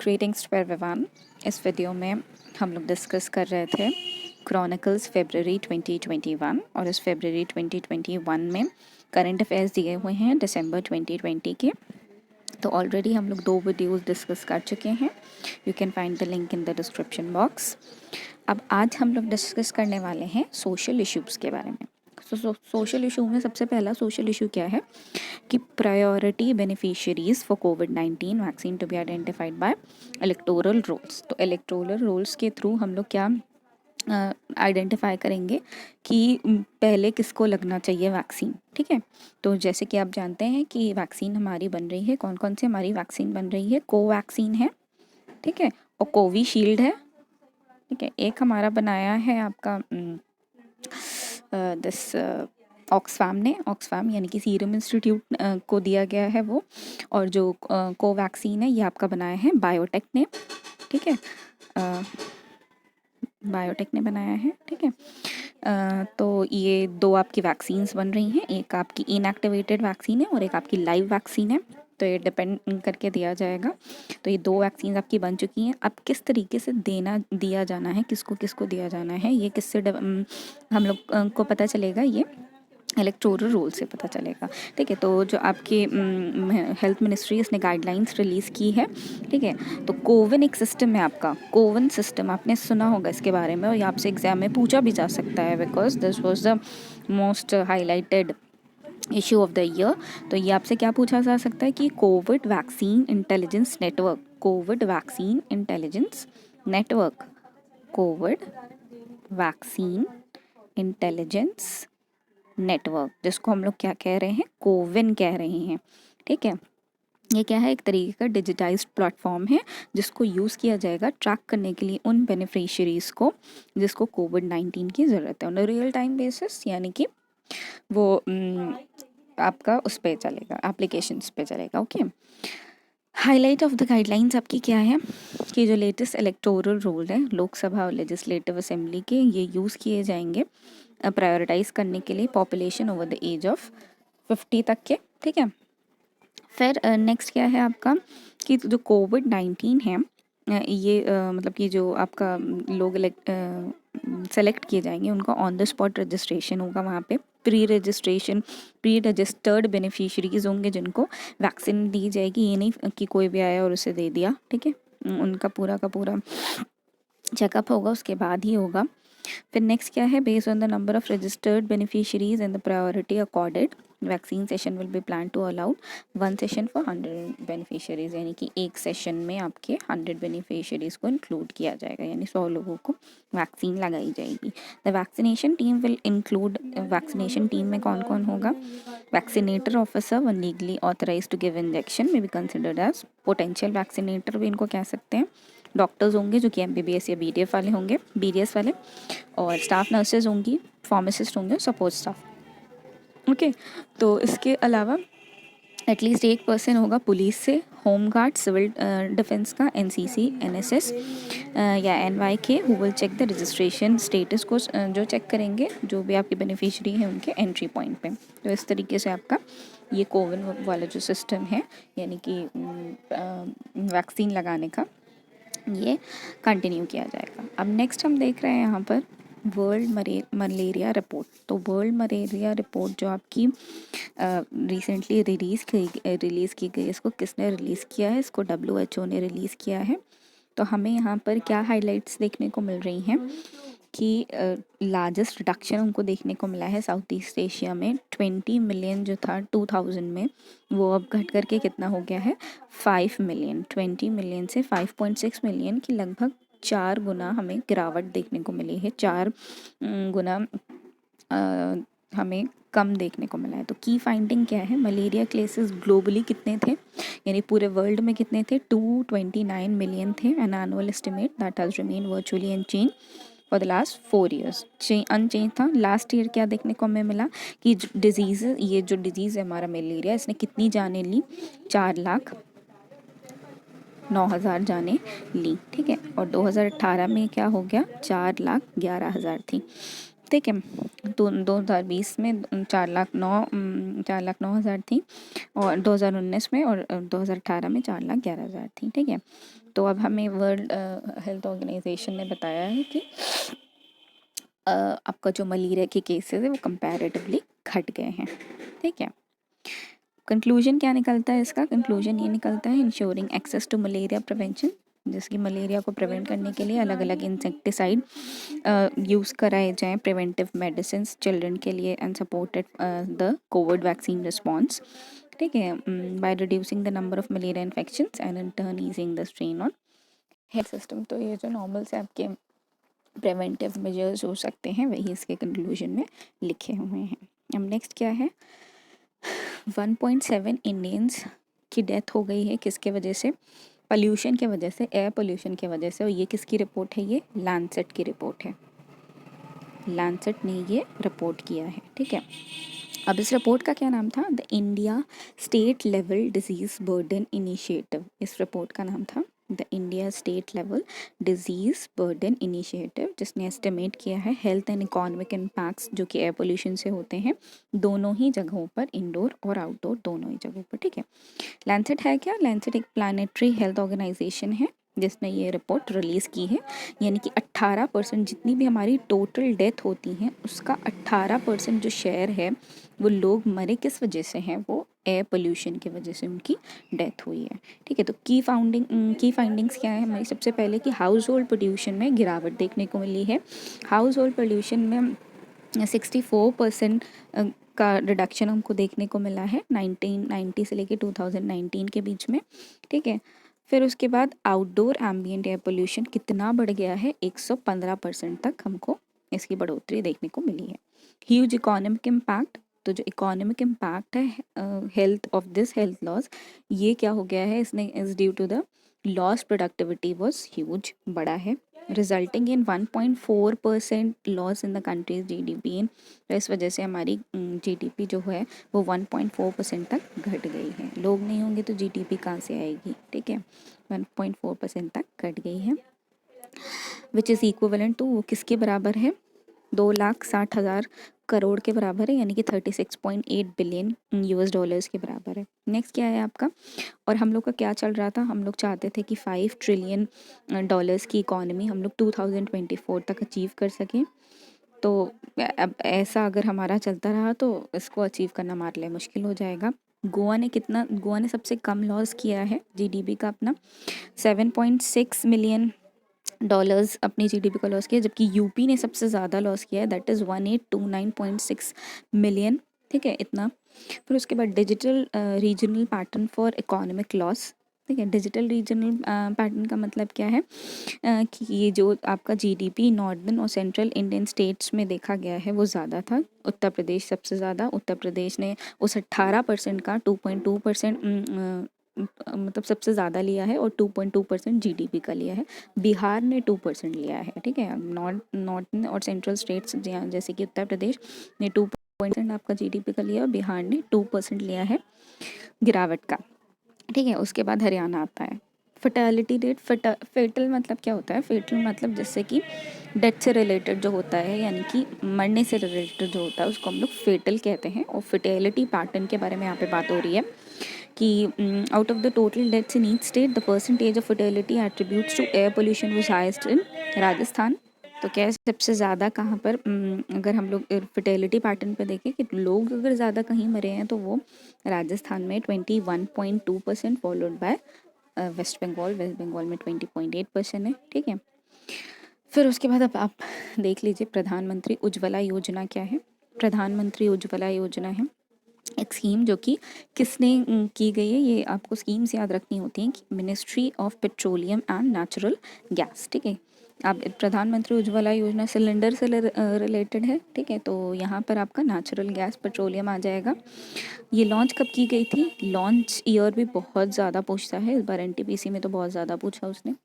Greetings to everyone. इस video में हम लोग डिस्कस कर रहे थे क्रॉनिकल्स फरवरी 2021 और इस फरवरी 2021 में करंट अफेयर्स दिए हुए हैं दिसंबर 2020 के। तो ऑलरेडी हम लोग 2 वीडियोस डिस्कस कर चुके हैं। You can find the link in the description box. अब आज हम लोग डिस्कस करने वाले हैं सोशल इश्यूज़ के बारे में। सोशल इशू में सबसे पहला सोशल इशू क्या है कि प्रायोरिटी बेनिफिशियरीज फॉर कोविड-19 vaccine to be identified by electoral rolls. तो इलेक्टोरल रोल्स के थ्रू हम लोग क्या आइडेंटिफाई करेंगे कि पहले किसको लगना चाहिए वैक्सीन। ठीक है, तो जैसे कि आप जानते हैं कि वैक्सीन हमारी बन रही है, कौन कौन सी हमारी वैक्सीन बन रही है। कोवैक्सीन है, ठीक है, और कोविशील्ड है, ठीक है। एक हमारा बनाया है आपका दिस ऑक्सफैम यानी कि सीरम इंस्टीट्यूट को दिया गया है वो। और जो कोवैक्सीन है ये आपका बनाया है बायोटेक ने, ठीक है, बायोटेक ने बनाया है, ठीक है। तो ये 2 आपकी वैक्सीन्स बन रही हैं, एक आपकी इनएक्टिवेटेड वैक्सीन है और एक आपकी लाइव वैक्सीन है। तो ये डिपेंड करके दिया जाएगा। तो ये 2 वैक्सीन आपकी बन चुकी हैं। अब किस तरीके से दिया जाना है, किसको किसको दिया जाना है, ये किससे हम लोग को पता चलेगा, ये इलेक्टोरल रोल से पता चलेगा। ठीक है, तो जो आपके हेल्थ मिनिस्ट्री इसने गाइडलाइंस रिलीज़ की है, ठीक है। तो कोविन एक सिस्टम है आपका, कोविन सिस्टम आपने सुना होगा इसके बारे में और ये आपसे एग्जाम में पूछा भी जा सकता है because this was the most highlighted issue of the year. तो ये आपसे क्या पूछा जा सकता है कि Covid vaccine intelligence network, Covid vaccine intelligence network, Covid vaccine intelligence network, जिसको हम लोग क्या कह रहे हैं, कोविन कह रहे हैं। ठीक है, ये क्या है, एक तरीके का डिजिटाइज्ड प्लेटफॉर्म है जिसको यूज़ किया जाएगा ट्रैक करने के लिए उन बेनिफिशियरीज़ को जिसको कोविड-19 की ज़रूरत है, ऑन रियल टाइम बेसिस, यानी कि वो आपका उस पर चलेगा, एप्लीकेशंस पे चलेगा। Okay, highlight of the guidelines आपकी क्या है कि जो लेटेस्ट इलेक्टोरल रोल है लोकसभा और लेजिस्लेटिव असेंबली के, ये यूज़ किए जाएंगे प्रायोरिटाइज करने के लिए population over the age of 50 तक के। ठीक है, फिर नेक्स्ट क्या है आपका कि जो कोविड-19 है ये मतलब कि जो आपका लोग सेलेक्ट किए जाएंगे उनका ऑन द स्पॉट रजिस्ट्रेशन होगा वहाँ पे। प्री रजिस्टर्ड बेनिफिशरीज होंगे जिनको वैक्सीन दी जाएगी, ये नहीं कि कोई भी आया और उसे दे दिया। ठीक है, उनका पूरा का पूरा चेकअप होगा, उसके बाद ही होगा। फिर नेक्स्ट क्या है, based on the number of registered beneficiaries and the priority accorded vaccine session will be plan to allowed 1 session for 100 beneficiaries, यानी कि एक सेशन में आपके 100 बेनिफिशरीज को इंक्लूड किया जाएगा, यानी 100 लोगों को वैक्सीन लगाई जाएगी। The vaccination team will include, vaccination team में कौन कौन होगा, vaccinator officer one legally authorise to give injection may be considered as potential vaccinator भी इनको कह सकते हैं। डॉक्टर्स होंगे जो कि MBBS या BDF वाले होंगे, BDS वाले, और स्टाफ नर्सेज होंगी, फार्मासिस्ट होंगे, सपोर्ट स्टाफ। ओके, तो इसके अलावा एटलीस्ट 1 पर्सन होगा पुलिस से, होम गार्ड, सिविल डिफेंस का, NCC, NSS या NYK who will check the registration status को, जो चेक करेंगे जो भी आपके बेनिफिशरी हैं उनके एंट्री पॉइंट पे। तो इस तरीके से आपका ये कोविन वाला जो सिस्टम है यानी कि वैक्सीन लगाने का, ये कंटिन्यू किया जाएगा। अब नेक्स्ट हम देख रहे हैं यहाँ पर वर्ल्ड मलेरिया रिपोर्ट। तो वर्ल्ड मलेरिया रिपोर्ट जो आपकी रिसेंटली रिलीज़ की गई, इसको किसने रिलीज़ किया है, इसको WHO ने रिलीज़ किया है। तो हमें यहाँ पर क्या हाइलाइट्स देखने को मिल रही हैं कि लार्जेस्ट रिडक्शन उनको देखने को मिला है साउथ ईस्ट एशिया में। 20 मिलियन जो था 2000 में, वो अब घट करके कितना हो गया है, 5 मिलियन। 20 मिलियन से 5.6 मिलियन की लगभग 4 गुना हमें गिरावट देखने को मिली है, 4 गुना हमें कम देखने को मिला है। तो की फाइंडिंग क्या है, मलेरिया केसेस ग्लोबली कितने थे, यानी पूरे वर्ल्ड में कितने थे, 229 मिलियन थे, an annual estimate that has remain virtually unchange for the last 4 years. Unchange था। लास्ट ईयर क्या देखने को हमें मिला कि डिजीज़, ये जो डिजीज़ है हमारा मलेरिया, इसने कितनी जानें ली, 4,09,000 जानें ली। ठीक है, और 2018 में क्या हो गया, 4,11,000 थी। ठीक है। तो 2020 में 4,09,000 थी, और 2019 में, और 2018 में 4,11,000 थी, ठीक है। तो अब हमें वर्ल्ड हेल्थ ऑर्गेनाइजेशन ने बताया है कि आपका जो मलेरिया के केसेस है वो कंपैरेटिवली घट गए हैं, ठीक है। कंक्लूजन क्या निकलता है इसका? कंक्लूजन ये निकलता है, ensuring access to malaria prevention, जैसे कि मलेरिया को प्रिवेंट करने के लिए अलग अलग इंसेक्टिसाइड यूज़ कराए जाएं, प्रिवेंटिव मेडिसिन चिल्ड्रन के लिए, and supported the Covid vaccine response, ठीक है, by reducing the number of malaria infections and in turn easing the strain on health system. तो ये जो नॉर्मल से आपके प्रिवेंटिव मेजर्स हो सकते हैं वही इसके कंक्लूजन में लिखे हुए हैं। अब नेक्स्ट क्या है, 1.7 इंडियंस की डेथ हो गई है, किसके वजह से? पोल्यूशन के वजह से, एयर पोल्यूशन की वजह से। और ये किसकी रिपोर्ट है? ये लैंसेट की रिपोर्ट है, लैंसेट ने ये रिपोर्ट किया है, ठीक है। अब इस रिपोर्ट का क्या नाम था? The India state level disease burden initiative. इस रिपोर्ट का नाम था the India state level disease burden initiative, जिसने एस्टिमेट किया है हेल्थ एंड इकोनॉमिक इम्पैक्ट्स जो कि एयर पोल्यूशन से होते हैं दोनों ही जगहों पर, इंडोर और आउटडोर दोनों ही जगहों पर, ठीक है। लैंसेट है क्या? लैंसेट एक प्लानिटरी हेल्थ ऑर्गेनाइजेशन है जिसने ये रिपोर्ट रिलीज़ की है, यानी कि 18% जितनी भी हमारी टोटल डेथ होती हैं उसका 18% जो शेयर है वो लोग मरे किस वजह से हैं? वो एयर पोल्यूशन की वजह से उनकी डेथ हुई है, ठीक है। तो की फाइंडिंग्स क्या है हमारी? सबसे पहले कि हाउस होल्ड पोल्यूशन में गिरावट देखने को मिली है। हाउस होल्ड पोल्यूशन में 64% का रिडक्शन हमको देखने को मिला है 1990 से लेके 2019 के बीच में, ठीक है। फिर उसके बाद आउटडोर एम्बिएंट एयर पोल्यूशन कितना बढ़ गया है? 115% तक हमको इसकी बढ़ोतरी देखने को मिली है। ह्यूज इकोनॉमिक इम्पैक्ट, तो जो इकोनॉमिक इम्पैक्ट है health of this health loss, ये क्या हो गया है? इसने is due to the loss productivity was huge, बड़ा है, resulting in 1.4% loss in the country's GDP. तो इस वजह से हमारी जीडीपी जो है वो 1.4% तक घट गई है। लोग नहीं होंगे तो जीडीपी कहाँ से आएगी, ठीक है। 1.4% तक घट गई है, विच इज़ इक्विवेलेंट टू, वो किसके बराबर है? 2,60,000 करोड़ के बराबर है, यानी कि 36.8 बिलियन यूएस डॉलर्स के बराबर है। नेक्स्ट क्या है आपका? और हम लोग का क्या चल रहा था? हम लोग चाहते थे कि 5 ट्रिलियन डॉलर्स की इकॉनमी हम लोग 2024 तक अचीव कर सकें। तो अब ऐसा अगर हमारा चलता रहा तो इसको अचीव करना हमारे लिए मुश्किल हो जाएगा। गोवा ने सबसे कम लॉस किया है जीडीपी का अपना, 7.6 मिलियन डॉलर्स अपनी जीडीपी का लॉस किया, जबकि यूपी ने सबसे ज़्यादा लॉस किया है, दैट इज़ 1829.6 मिलियन, ठीक है, इतना। फिर उसके बाद digital regional pattern for economic loss, ठीक है। डिजिटल रीजनल पैटर्न का मतलब क्या है? कि ये जो आपका जीडीपी नॉर्दर्न और सेंट्रल इंडियन स्टेट्स में देखा गया है वो ज़्यादा था। उत्तर प्रदेश सबसे ज़्यादा, उत्तर प्रदेश ने उस 18% का 2.2% मतलब सबसे ज़्यादा लिया है, और 2.2% जीडीपी का लिया है। बिहार ने 2% लिया है, ठीक है। नॉर्थ और सेंट्रल स्टेट्स जैसे कि उत्तर प्रदेश ने 2% आपका जीडीपी का लिया, और बिहार ने 2% लिया है गिरावट का, ठीक है। उसके बाद हरियाणा आता है। फर्टिलिटी रेट, फेटल मतलब क्या होता है? फेटल मतलब जैसे कि डेथ से रिलेटेड जो होता है, यानी कि मरने से रिलेटेड जो होता है उसको हम लोग फेटल कहते हैं। और फर्टिलिटी पैटर्न के बारे में यहाँ पे बात हो रही है कि out of the total deaths in each state the percentage of fertility attributes to air pollution was highest in Rajasthan. तो क्या है सबसे ज़्यादा कहाँ पर? अगर हम लोग फर्टिलिटी पैटर्न पे देखें कि लोग अगर ज़्यादा कहीं मरे हैं तो वो राजस्थान में 21.2%, फॉलोड बाय वेस्ट बंगाल में 20.8% है, ठीक है। फिर उसके बाद अब आप देख लीजिए प्रधानमंत्री उज्ज्वला योजना क्या है। प्रधानमंत्री उज्ज्वला योजना है एक स्कीम जो कि किसने की गई है? ये आपको स्कीम्स याद रखनी होती हैं कि ministry of petroleum and natural gas, ठीक है। आप प्रधानमंत्री उज्ज्वला योजना सिलेंडर से रिलेटेड है, ठीक है। तो यहाँ पर आपका नेचुरल गैस पेट्रोलियम आ जाएगा। ये लॉन्च कब की गई थी? लॉन्च ईयर भी बहुत ज़्यादा पूछता है, इस बार एनटीपीसी में तो बहुत ज़्यादा पूछा उसने,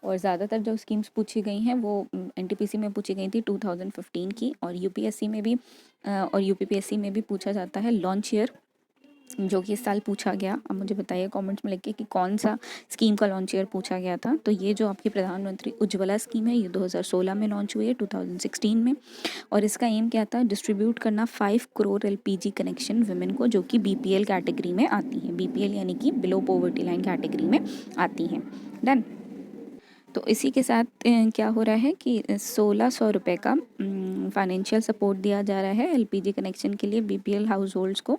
और ज़्यादातर जो स्कीम्स पूछी गई हैं वो एनटीपीसी में पूछी गई थी 2015 की, और यूपीएससी में भी और यूपीपीएससी में भी पूछा जाता है लॉन्च ईयर जो कि इस साल पूछा गया। अब मुझे बताइए कमेंट्स में लिख के कि कौन सा स्कीम का लॉन्च ईयर पूछा गया था। तो ये जो आपकी प्रधानमंत्री उज्ज्वला स्कीम है, ये 2016 में लॉन्च हुई है, 2016 में। और इसका एम क्या था, डिस्ट्रीब्यूट करना 5 करोड़ एलपीजी कनेक्शन वुमेन को, जो कि बीपीएल कैटेगरी में आती हैं। बीपीएल यानी कि बिलो पॉवर्टी लाइन कैटेगरी में आती हैं। डन। तो इसी के साथ क्या हो रहा है कि 1600 रुपये का फाइनेंशियल सपोर्ट दिया जा रहा है एलपीजी कनेक्शन के लिए बीपीएल हाउस होल्ड्स को।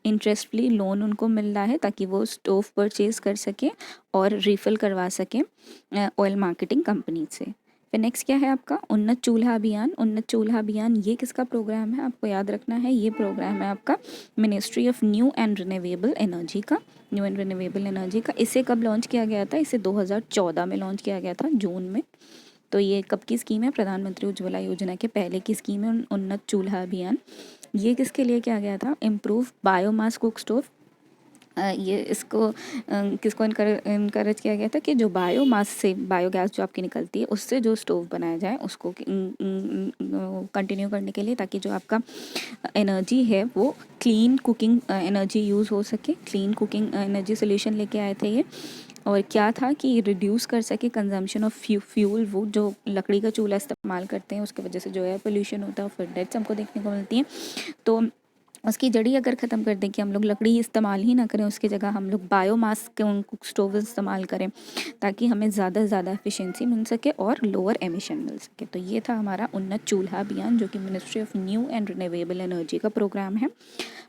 इंटरेस्ट फ्री लोन उनको मिल रहा है ताकि वो स्टोव परचेज कर सकें और रिफ़िल करवा सकें ऑयल मार्केटिंग कंपनी से। फिर नेक्स्ट क्या है आपका उन्नत चूल्हा अभियान। उन्नत चूल्हा अभियान ये किसका प्रोग्राम है, आपको याद रखना है, ये प्रोग्राम है आपका ministry of new and renewable energy का। न्यू एंड रिन्यूएबल एनर्जी का इसे कब लॉन्च किया गया था, इसे 2014 में लॉन्च किया गया था, जून में। तो ये कब की स्कीम है, प्रधानमंत्री उज्ज्वला योजना के पहले की स्कीम है उन्नत चूल्हा अभियान। ये किसके लिए किया गया था, इम्प्रूव बायोमास कुक स्टोव। ये इसको किसको इनकरेज किया गया था कि जो बायोमास से बायोगैस जो आपकी निकलती है उससे जो स्टोव बनाया जाए उसको कंटिन्यू करने के लिए, ताकि जो आपका एनर्जी है वो क्लीन कुकिंग एनर्जी यूज़ हो सके। क्लीन कुकिंग एनर्जी सोल्यूशन लेके आए थे ये। और क्या था कि रिड्यूस कर सके कंजम्पशन ऑफ फ्यूल। वो जो लकड़ी का चूल्हा इस्तेमाल करते हैं उसकी वजह से जो है पोल्यूशन होता है, फिर डेथ्स हमको देखने को मिलती हैं। तो उसकी जड़ी अगर ख़त्म कर दें कि हम लोग लकड़ी इस्तेमाल ही ना करें, उसकी जगह हम लोग बायोमास के उन कुक स्टोव इस्तेमाल करें, ताकि हमें ज़्यादा से ज़्यादा एफिशिएंसी मिल सके और लोअर एमिशन मिल सके। तो ये था हमारा उन्नत चूल्हा अभियान, जो कि ministry of new and renewable energy का प्रोग्राम है।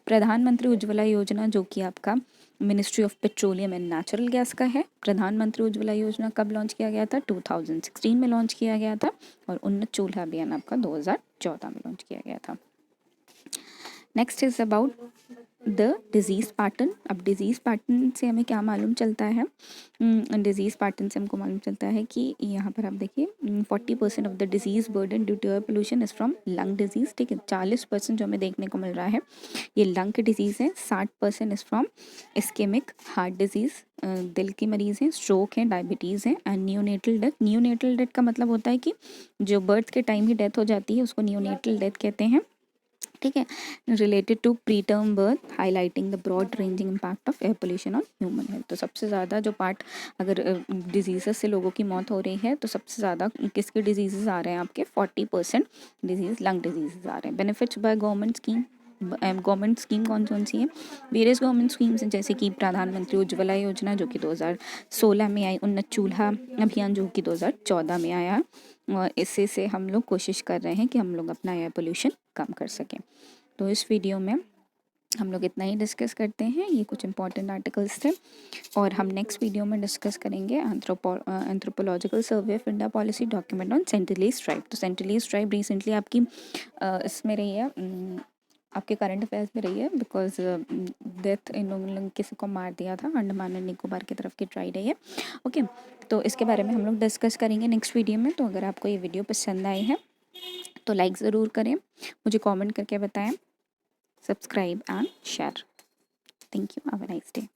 प्रधानमंत्री उज्ज्वला योजना जो कि आपका ministry of petroleum and natural gas का है। प्रधानमंत्री उज्ज्वला योजना कब लॉन्च किया गया था, 2016 में लॉन्च किया गया था। और उन्नत चूल्हा अभियान आपका 2014 में लॉन्च किया गया था। Next is about the disease pattern. अब डिजीज़ पैटर्न से हमें क्या मालूम चलता है, डिजीज़ पैटर्न से हमको मालूम चलता है कि यहाँ पर आप देखिए 40% of the disease burden due to air pollution is from lung disease. ठीक है, 40% जो हमें देखने को मिल रहा है ये लंग की डिजीज़ है। 60% is from ischaemic heart disease, दिल की मरीज़ हैं, स्ट्रोक हैं, डायबिटीज़ हैं, and neonatal death. Neonatal death का मतलब होता है कि जो बर्थ के टाइम ही डेथ हो जाती है उसको न्यूनेटल डेथ कहते हैं। ठीक है, related to preterm birth, highlighting the broad ranging impact of air pollution on human health. तो सबसे ज़्यादा जो पार्ट अगर डिजीज़ से लोगों की मौत हो रही है तो सबसे ज़्यादा किसके डिजीज़ आ रहे हैं आपके, 40% डिजीज़ लंग डिजीज़ आ रहे हैं। Benefits by government scheme. Government scheme कौन कौन सी है, वेरियस गवर्नमेंट स्कीम्स हैं, जैसे कि प्रधानमंत्री उज्ज्वला योजना जो कि 2016 में आई, उन्नत चूल्हा अभियान जो कि 2014 में आया। और इससे से हम लोग कोशिश कर रहे हैं कि हम लोग अपना एयर पोल्यूशन कम कर सकें। तो इस वीडियो में हम लोग इतना ही डिस्कस करते हैं, ये कुछ इंपॉर्टेंट आर्टिकल्स थे। और हम नेक्स्ट वीडियो में डिस्कस करेंगे anthropological survey of India policy document on Sentinelese tribe. तो सेंटिनलीज ट्राइब रिसेंटली आपकी इसमें रही है, आपके करंट अफेयर्स में रही है, बिकॉज डेथ इन लोगों किसी को मार दिया था, अंडमान एंड निकोबार की तरफ की ट्राइब है। ओके, तो इसके बारे में हम लोग डिस्कस करेंगे नेक्स्ट वीडियो में। तो अगर आपको ये वीडियो पसंद आई है तो लाइक ज़रूर करें, मुझे कमेंट करके बताएं, subscribe and share. Thank you, have a nice day.